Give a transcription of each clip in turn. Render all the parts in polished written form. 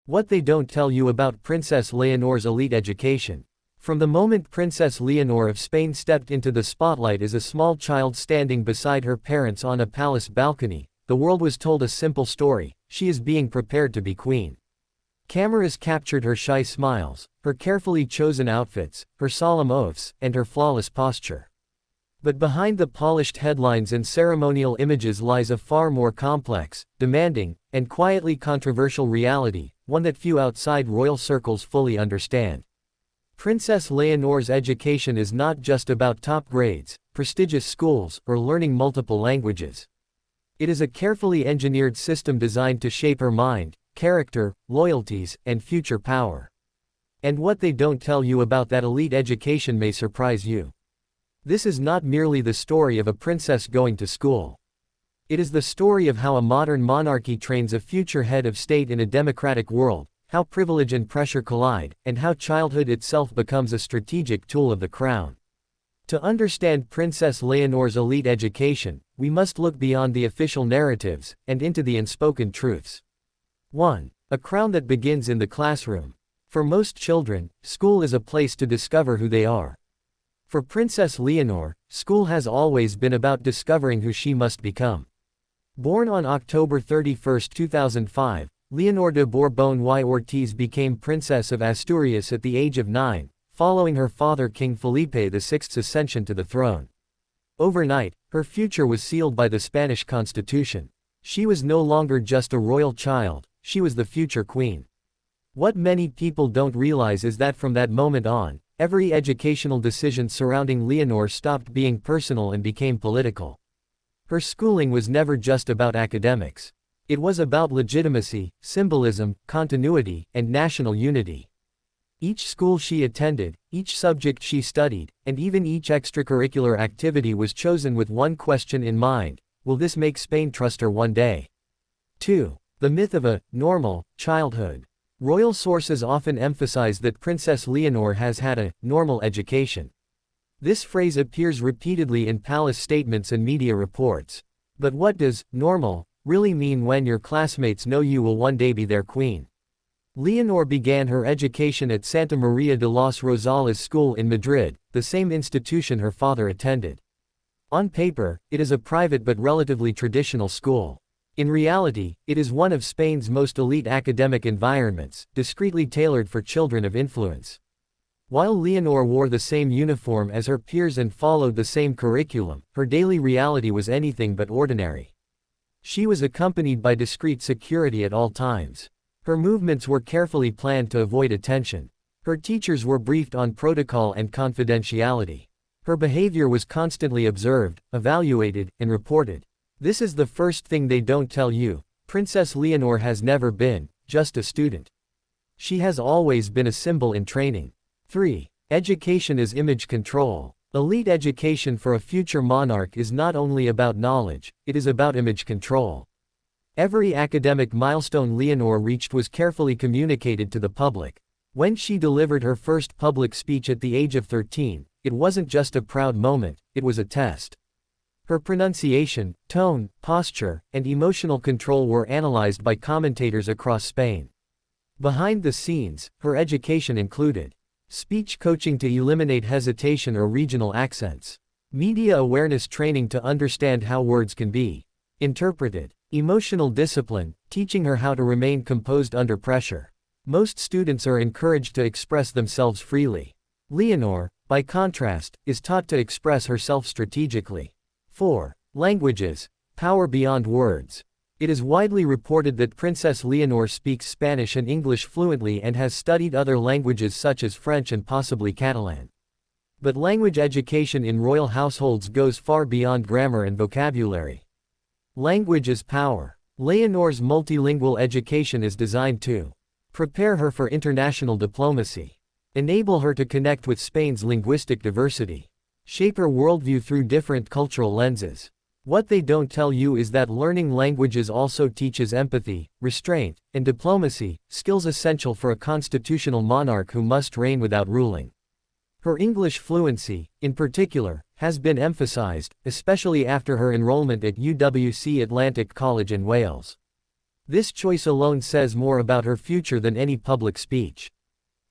What they don't tell you about Princess Leonor's elite education. From the moment Princess Leonor of Spain stepped into the spotlight as a small child standing beside her parents on a palace balcony, the world was told a simple story: she is being prepared to be queen. Cameras captured her shy smiles, her carefully chosen outfits, her solemn oaths, and her flawless posture. But behind the polished headlines and ceremonial images lies a far more complex, demanding, and quietly controversial reality, one that few outside royal circles fully understand. Princess Leonor's education is not just about top grades, prestigious schools, or learning multiple languages. It is a carefully engineered system designed to shape her mind, character, loyalties, and future power. And what they don't tell you about that elite education may surprise you. This is not merely the story of a princess going to school. It is the story of how a modern monarchy trains a future head of state in a democratic world, how privilege and pressure collide, and how childhood itself becomes a strategic tool of the crown. To understand Princess Leonor's elite education, we must look beyond the official narratives, and into the unspoken truths. 1. A crown that begins in the classroom. For most children, school is a place to discover who they are. For Princess Leonor, school has always been about discovering who she must become. Born on October 31, 2005, Leonor de Borbón y Ortiz became Princess of Asturias at the age of 9, following her father King Felipe VI's ascension to the throne. Overnight, her future was sealed by the Spanish Constitution. She was no longer just a royal child, she was the future queen. What many people don't realize is that from that moment on, every educational decision surrounding Leonor stopped being personal and became political. Her schooling was never just about academics. It was about legitimacy, symbolism, continuity, and national unity. Each school she attended, each subject she studied, and even each extracurricular activity was chosen with one question in mind: will this make Spain trust her one day? 2. The myth of a normal childhood. Royal sources often emphasize that Princess Leonor has had a normal education. This phrase appears repeatedly in palace statements and media reports. But what does normal really mean when your classmates know you will one day be their queen? Leonor began her education at Santa María de los Rosales School in Madrid, the same institution her father attended. On paper, it is a private but relatively traditional school. In reality, it is one of Spain's most elite academic environments, discreetly tailored for children of influence. While Leonor wore the same uniform as her peers and followed the same curriculum, her daily reality was anything but ordinary. She was accompanied by discreet security at all times. Her movements were carefully planned to avoid attention. Her teachers were briefed on protocol and confidentiality. Her behavior was constantly observed, evaluated, and reported. This is the first thing they don't tell you: Princess Leonor has never been just a student. She has always been a symbol in training. 3. Education as image control. Elite education for a future monarch is not only about knowledge, it is about image control. Every academic milestone Leonor reached was carefully communicated to the public. When she delivered her first public speech at the age of 13, it wasn't just a proud moment, it was a test. Her pronunciation, tone, posture, and emotional control were analyzed by commentators across Spain. Behind the scenes, her education included speech coaching to eliminate hesitation or regional accents, media awareness training to understand how words can be interpreted, emotional discipline, teaching her how to remain composed under pressure. Most students are encouraged to express themselves freely. Leonor, by contrast, is taught to express herself strategically. 4. Languages. Power beyond words. It is widely reported that Princess Leonor speaks Spanish and English fluently and has studied other languages such as French and possibly Catalan. But language education in royal households goes far beyond grammar and vocabulary. Language is power. Leonor's multilingual education is designed to prepare her for international diplomacy, enable her to connect with Spain's linguistic diversity, shape her worldview through different cultural lenses. What they don't tell you is that learning languages also teaches empathy, restraint, and diplomacy, skills essential for a constitutional monarch who must reign without ruling. Her English fluency, in particular, has been emphasized, especially after her enrollment at UWC Atlantic College in Wales. This choice alone says more about her future than any public speech.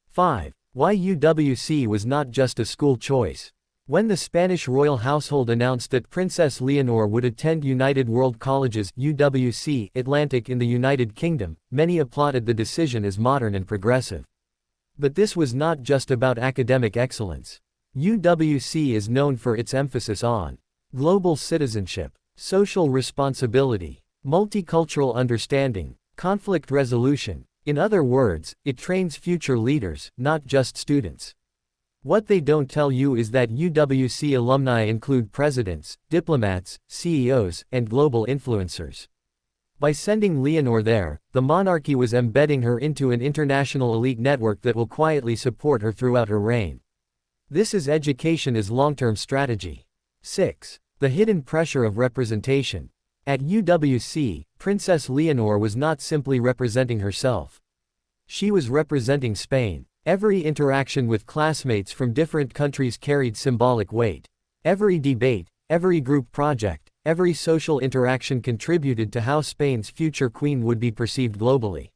5. Why UWC was not just a school choice. When the Spanish royal household announced that Princess Leonor would attend United World College's UWC Atlantic in the United Kingdom, many applauded the decision as modern and progressive. But this was not just about academic excellence. UWC is known for its emphasis on global citizenship, social responsibility, multicultural understanding, conflict resolution. In other words, it trains future leaders, not just students. What they don't tell you is that UWC alumni include presidents, diplomats, CEOs, and global influencers. By sending Leonor there, the monarchy was embedding her into an international elite network that will quietly support her throughout her reign. This is education as long-term strategy. 6. The hidden pressure of representation. At UWC, Princess Leonor was not simply representing herself. She was representing Spain. Every interaction with classmates from different countries carried symbolic weight. Every debate, every group project, every social interaction contributed to how Spain's future queen would be perceived globally.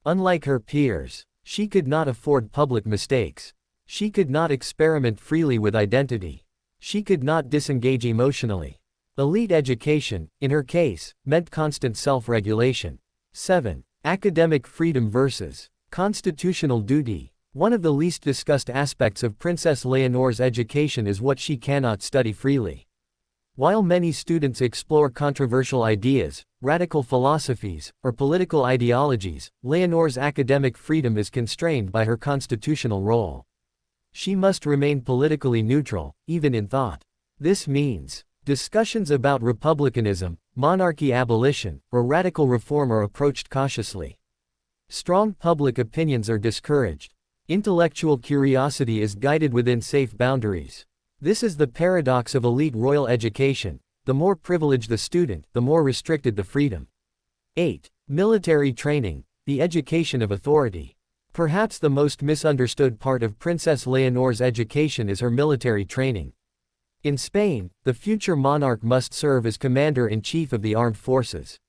Unlike her peers, she could not afford public mistakes. She could not experiment freely with identity. She could not disengage emotionally. Elite education, in her case, meant constant self-regulation. 7. Academic freedom versus constitutional duty. One of the least discussed aspects of Princess Leonor's education is what she cannot study freely. While many students explore controversial ideas, radical philosophies, or political ideologies, Leonor's academic freedom is constrained by her constitutional role. She must remain politically neutral, even in thought. This means discussions about republicanism, monarchy abolition, or radical reform are approached cautiously. Strong public opinions are discouraged. Intellectual curiosity is guided within safe boundaries. This is the paradox of elite royal education. The more privileged the student, the more restricted the freedom. 8. Military training, the education of authority. Perhaps the most misunderstood part of Princess Leonor's education is her military training. In Spain, the future monarch must serve as commander-in-chief of the armed forces.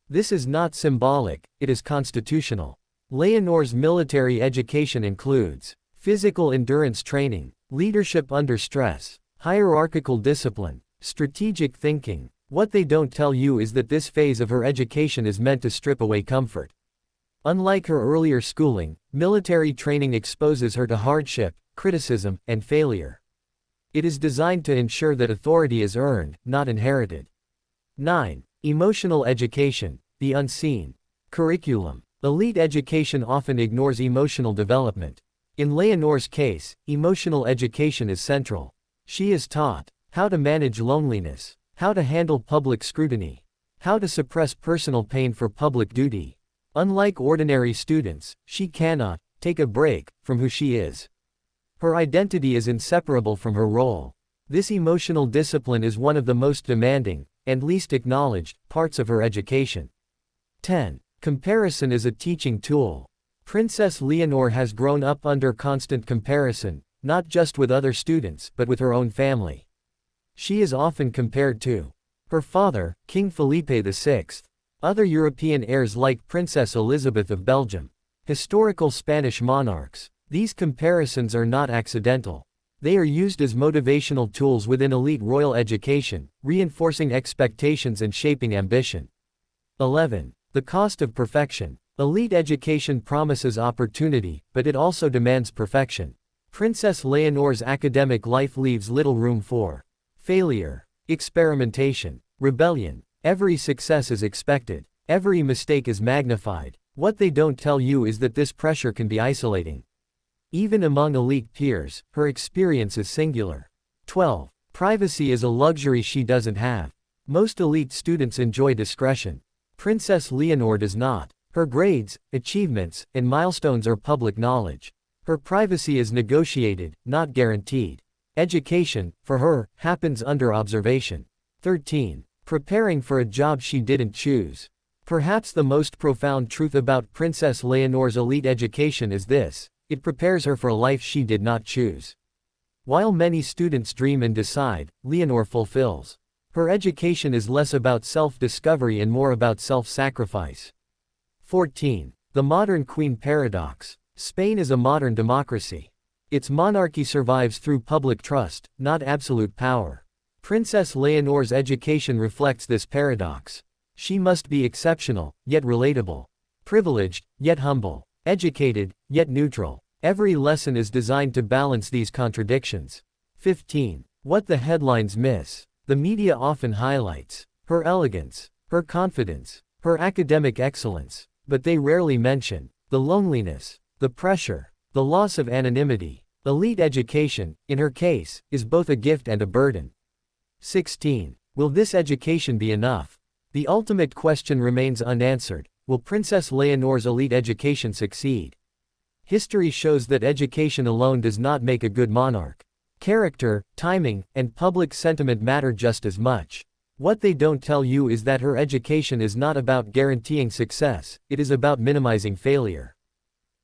This is not symbolic, it is constitutional. Leonor's military education includes physical endurance training, leadership under stress, hierarchical discipline, strategic thinking. What they don't tell you is that this phase of her education is meant to strip away comfort. Unlike her earlier schooling, military training exposes her to hardship, criticism, and failure. It is designed to ensure that authority is earned, not inherited. 9. Emotional education, the unseen curriculum. Elite education often ignores emotional development. In Leonor's case, emotional education is central. She is taught how to manage loneliness, how to handle public scrutiny, how to suppress personal pain for public duty. Unlike ordinary students, she cannot take a break from who she is. Her identity is inseparable from her role. This emotional discipline is one of the most demanding, and least acknowledged, parts of her education. 10. Comparison is a teaching tool. Princess Leonor has grown up under constant comparison, not just with other students but with her own family. She is often compared to her father, King Felipe VI, other European heirs like Princess Elizabeth of Belgium, historical Spanish monarchs. These comparisons are not accidental. They are used as motivational tools within elite royal education, reinforcing expectations and shaping ambition. 11. The cost of perfection. Elite education promises opportunity, but it also demands perfection. Princess Leonor's academic life leaves little room for failure, experimentation, rebellion. Every success is expected. Every mistake is magnified. What they don't tell you is that this pressure can be isolating. Even among elite peers, her experience is singular. 12. Privacy is a luxury she doesn't have. Most elite students enjoy discretion. Princess Leonor does not. Her grades, achievements, and milestones are public knowledge. Her privacy is negotiated, not guaranteed. Education, for her, happens under observation. 13. Preparing for a job she didn't choose. Perhaps the most profound truth about Princess Leonor's elite education is this: it prepares her for a life she did not choose. While many students dream and decide, Leonor fulfills. Her education is less about self-discovery and more about self-sacrifice. 14. The modern queen paradox. Spain is a modern democracy. Its monarchy survives through public trust, not absolute power. Princess Leonor's education reflects this paradox. She must be exceptional, yet relatable. Privileged, yet humble. Educated, yet neutral. Every lesson is designed to balance these contradictions. 15. What the headlines miss. The media often highlights her elegance, her confidence, her academic excellence, but they rarely mention the loneliness, the pressure, the loss of anonymity. Elite education, in her case, is both a gift and a burden. 16. Will this education be enough? The ultimate question remains unanswered. Will Princess Leonor's elite education succeed? History shows that education alone does not make a good monarch. Character, timing, and public sentiment matter just as much. What they don't tell you is that her education is not about guaranteeing success, it is about minimizing failure.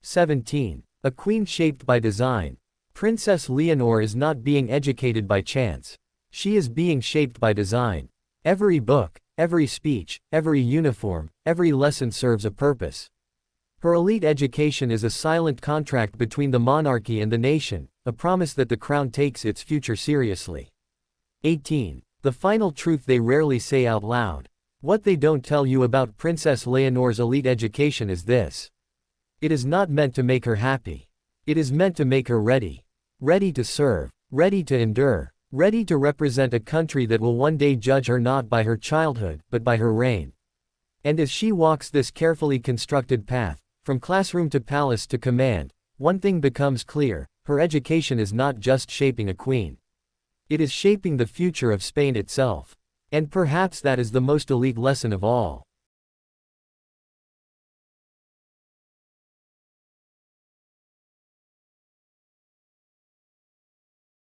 17. A queen shaped by design. Princess Leonor is not being educated by chance. She is being shaped by design. Every book, every speech, every uniform, every lesson serves a purpose. Her elite education is a silent contract between the monarchy and the nation, a promise that the crown takes its future seriously. 18. The final truth they rarely say out loud. What they don't tell you about Princess Leonor's elite education is this. It is not meant to make her happy. It is meant to make her ready. Ready to serve, ready to endure, ready to represent a country that will one day judge her not by her childhood, but by her reign. And as she walks this carefully constructed path, from classroom to palace to command, one thing becomes clear: her education is not just shaping a queen. It is shaping the future of Spain itself. And perhaps that is the most elite lesson of all.